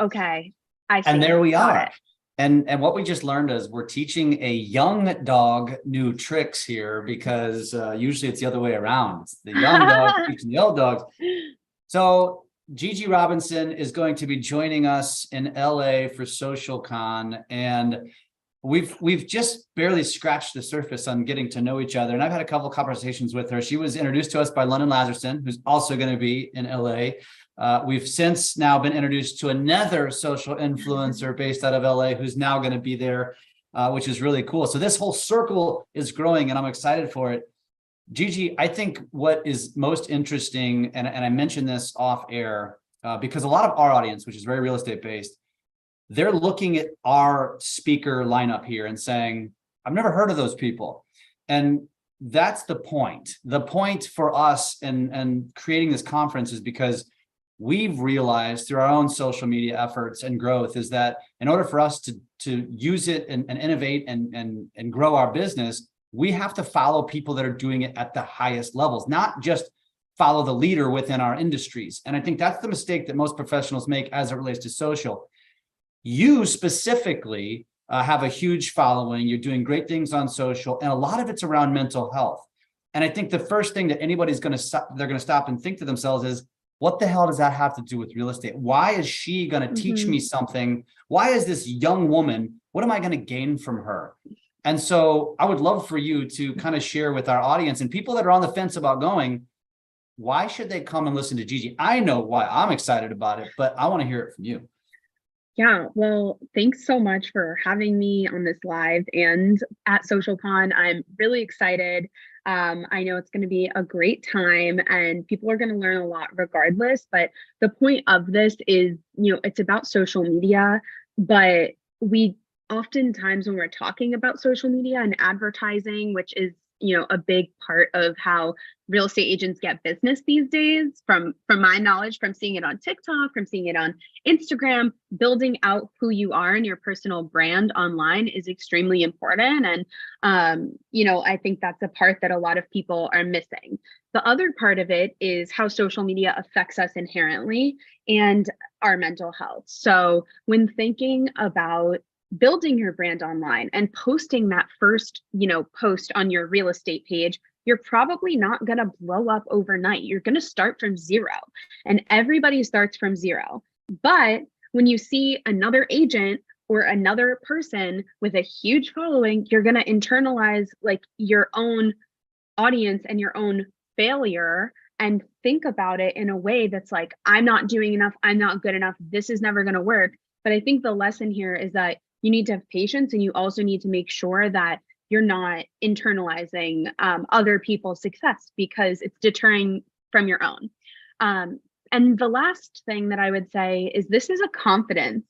okay. I see. And there we Got are. it. And what we just learned is we're teaching a young dog new tricks here, because usually it's the other way around. It's the young dog teaching the old dogs. So Gigi Robinson is going to be joining us in LA for SocialCon, and we've just barely scratched the surface on getting to know each other. And I've had a couple of conversations with her. She was introduced to us by London Lazarson, who's also going to be in LA. We've since now been introduced to another social influencer based out of LA who's now going to be there, which is really cool. So this whole circle is growing, and I'm excited for it. Gigi, I think what is most interesting, and I mentioned this off air, because a lot of our audience, which is very real estate based, they're looking at our speaker lineup here and saying, I've never heard of those people. And that's the point. The point for us and creating this conference is because we've realized through our own social media efforts and growth is that in order for us to use it and innovate and grow our business, we have to follow people that are doing it at the highest levels, not just follow the leader within our industries. And I think that's the mistake that most professionals make as it relates to social. You specifically have a huge following. You're doing great things on social, and a lot of it's around mental health. And I think the first thing that anybody's going to stop and think to themselves is, what the hell does that have to do with real estate? Why is she going to teach me something? Why is this young woman? What am I going to gain from her? And so I would love for you to kind of share with our audience and people that are on the fence about going, why should they come and listen to Gigi? I know why I'm excited about it, but I want to hear it from you. Yeah, well, thanks so much for having me on this live and at SocialCon. I'm really excited. I know it's going to be a great time and people are going to learn a lot regardless. But the point of this is, it's about social media, but we oftentimes when we're talking about social media and advertising, which is, a big part of how real estate agents get business these days, from my knowledge, from seeing it on TikTok, from seeing it on Instagram, building out who you are and your personal brand online is extremely important. And, I think that's a part that a lot of people are missing. The other part of it is how social media affects us inherently and our mental health. So when thinking about building your brand online and posting that first, post on your real estate page, you're probably not going to blow up overnight. You're going to start from zero, and everybody starts from zero. But when you see another agent or another person with a huge following, you're going to internalize like your own audience and your own failure and think about it in a way that's like, I'm not doing enough. I'm not good enough. This is never going to work. But I think the lesson here is that you need to have patience, and you also need to make sure that you're not internalizing other people's success because it's deterring from your own. And the last thing that I would say is this is a confidence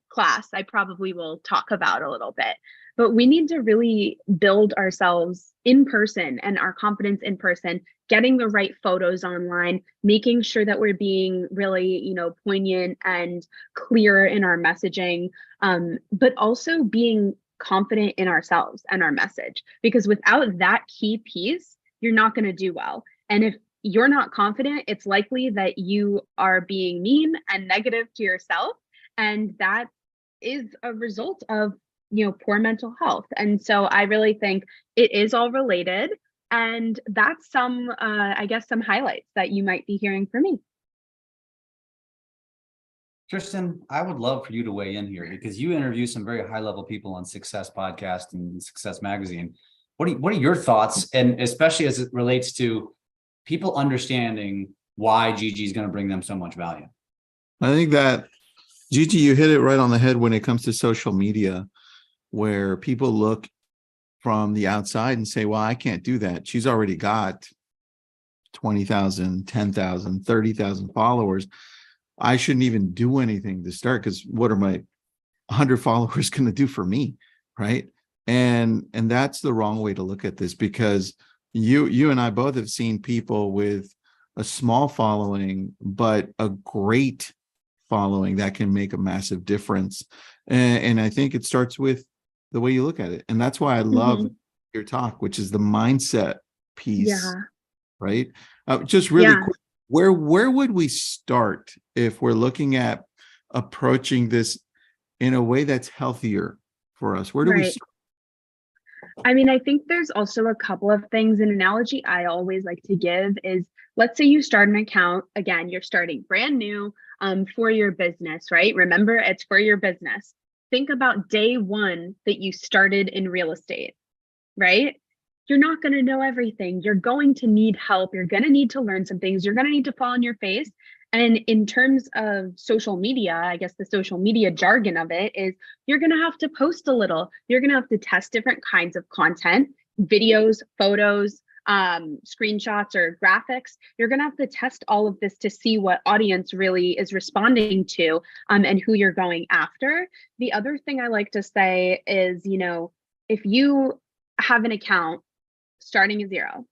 class I probably will talk about a little bit, but we need to really build ourselves in person and our confidence in person, getting the right photos online, making sure that we're being really, poignant and clear in our messaging, but also being confident in ourselves and our message, because without that key piece, you're not going to do well. And if you're not confident, it's likely that you are being mean and negative to yourself. And that is a result of, poor mental health. And so I really think it is all related. And that's some highlights that you might be hearing from me. Tristan, I would love for you to weigh in here because you interview some very high level people on Success Podcast and Success Magazine. What are your thoughts? And especially as it relates to people understanding why Gigi is going to bring them so much value. I think that, Gigi, you hit it right on the head when it comes to social media, where people look from the outside and say, well, I can't do that. She's already got 20,000, 10,000, 30,000 followers. I shouldn't even do anything to start because what are my 100 followers going to do for me, right? And that's the wrong way to look at this, because you and I both have seen people with a small following, but a great following that can make a massive difference. And I think it starts with the way you look at it. And that's why I love your talk, which is the mindset piece, right? Just really quick, where would we start if we're looking at approaching this in a way that's healthier for us? Where do we Right. start? I mean, I think there's also a couple of things. An analogy I always like to give is, let's say you start an account. Again, you're starting brand new for your business, right? Remember, it's for your business. Think about day one that you started in real estate, right? You're not going to know everything. You're going to need help. You're going to need to learn some things. You're going to need to fall on your face. And in terms of social media, I guess the social media jargon of it is, you're going to have to post a little. You're going to have to test different kinds of content, videos, photos, screenshots, or graphics. You're going to have to test all of this to see what audience really is responding to, and who you're going after. The other thing I like to say is, if you have an account starting at zero,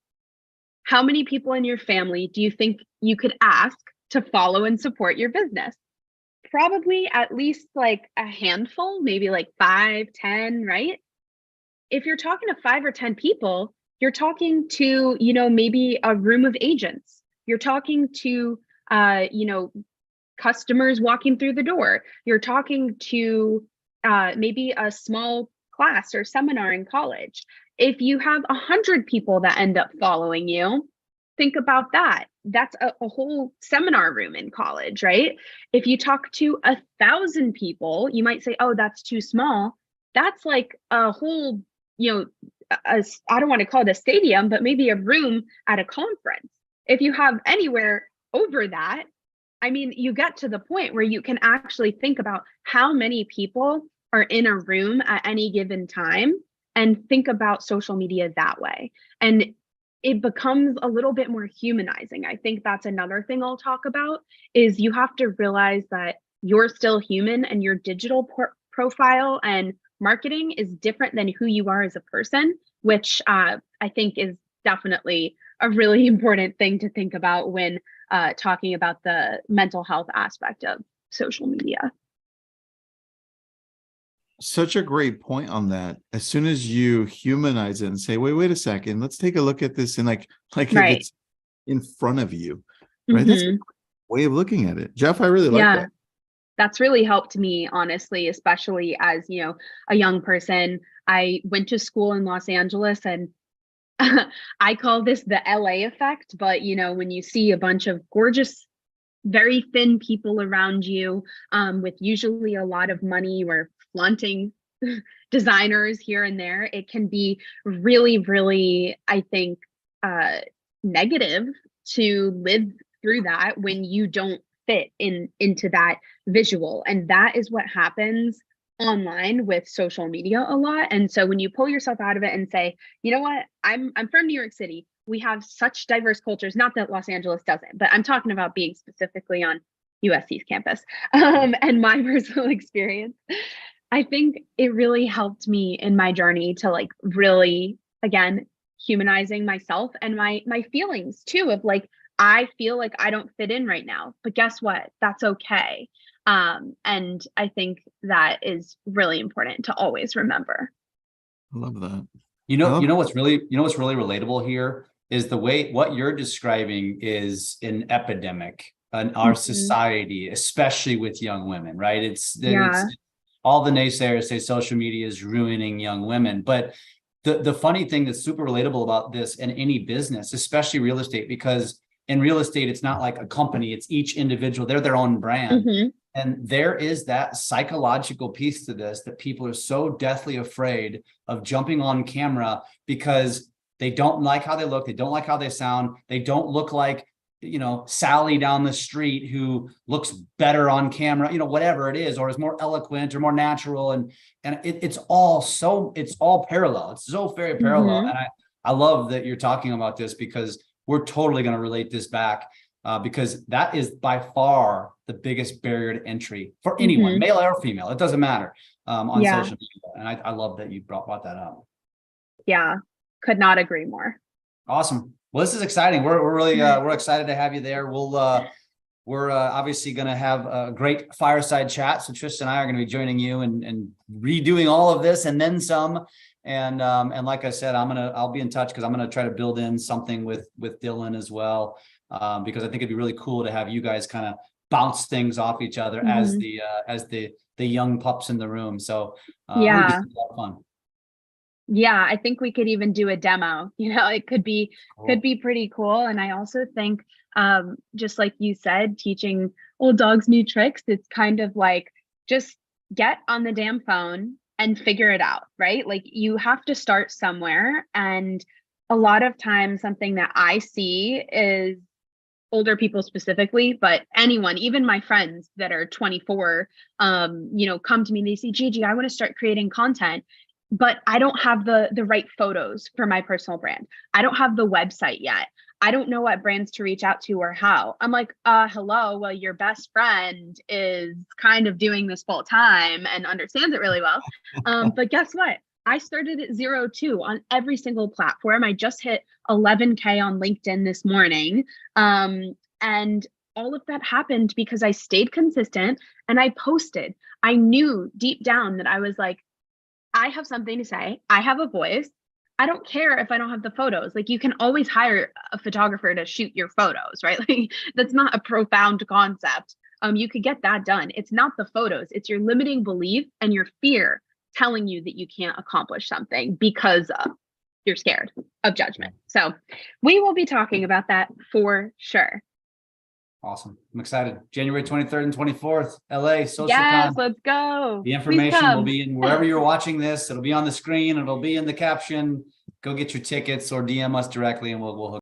how many people in your family do you think you could ask to follow and support your business? Probably at least like a handful, maybe like 5, 10, right? If you're talking to 5 or 10 people, you're talking to, maybe a room of agents. You're talking to, customers walking through the door. You're talking to maybe a small class or seminar in college. If you have 100 people that end up following you, think about that. That's a whole seminar room in college, right? If you talk to 1,000 people, you might say, oh, that's too small. That's like a whole, I don't want to call it a stadium, but maybe a room at a conference. If you have anywhere over that, I mean, you get to the point where you can actually think about how many people are in a room at any given time, and think about social media that way. And it becomes a little bit more humanizing. I think that's another thing I'll talk about, is you have to realize that you're still human, and your digital profile and marketing is different than who you are as a person, which I think is definitely a really important thing to think about when talking about the mental health aspect of social media. Such a great point on that. As soon as you humanize it and say, wait a second, let's take a look at this, and like if Right. it's in front of you, right? That's a great way of looking at it. Jeff, I really like that. That's really helped me, honestly, especially as, a young person. I went to school in Los Angeles, and I call this the LA effect. But, when you see a bunch of gorgeous, very thin people around you, with usually a lot of money, or flaunting designers here and there, it can be really, really, I think, negative to live through that when you don't fit into that visual. And that is what happens online with social media a lot. And so when you pull yourself out of it and say, you know what, I'm from New York City. We have such diverse cultures, not that Los Angeles doesn't, but I'm talking about being specifically on USC's campus, and my personal experience. I think it really helped me in my journey to, like, really, again, humanizing myself and my feelings too, of like, I feel like I don't fit in right now, but guess what? That's okay. And I think that is really important to always remember. I love that. What's really relatable here is the way what you're describing is an epidemic in our society, especially with young women, right? It's all the naysayers say social media is ruining young women. But the funny thing that's super relatable about this in any business, especially real estate, because in real estate, it's not like a company, it's each individual, they're their own brand. And there is that psychological piece to this, that people are so deathly afraid of jumping on camera because they don't like how they look. They don't like how they sound. They don't look like, Sally down the street who looks better on camera, whatever it is, or is more eloquent or more natural. And it's all parallel. It's so very parallel. And I love that you're talking about this, because we're totally going to relate this back, because that is by far the biggest barrier to entry for anyone, male or female. It doesn't matter, on social media. And I love that you brought that up. Yeah, could not agree more. Awesome. Well, this is exciting. We're really we're excited to have you there. We're obviously going to have a great fireside chat. So Tristan and I are going to be joining you and redoing all of this and then some. And like I said, I'll be in touch, because I'm going to try to build in something with Dylan as well, because I think it'd be really cool to have you guys kind of bounce things off each other as the young pups in the room. So it'll be a lot of fun. Yeah, I think we could even do a demo. It could be pretty cool. And I also think, just like you said, teaching old dogs new tricks, it's kind of like, just get on the damn phone and figure it out, right? Like, you have to start somewhere. And a lot of times something that I see is older people specifically, but anyone, even my friends that are 24, come to me and they say, Gigi, I want to start creating content, but I don't have the right photos for my personal brand. I don't have the website yet. I don't know what brands to reach out to or how. I'm like, hello, well, your best friend is kind of doing this full time and understands it really well. But guess what? I started at 0 too on every single platform. I just hit 11K on LinkedIn this morning. And all of that happened because I stayed consistent and I posted. I knew deep down that I was like, I have something to say. I have a voice. I don't care if I don't have the photos. Like, you can always hire a photographer to shoot your photos, right? Like, that's not a profound concept. You could get that done. It's not the photos. It's your limiting belief and your fear telling you that you can't accomplish something because you're scared of judgment. So we will be talking about that for sure. Awesome. I'm excited. January 23rd and 24th, LA, SocialCon. Yes, let's go. The information will be in wherever you're watching this. It'll be on the screen. It'll be in the caption. Go get your tickets or DM us directly and we'll hook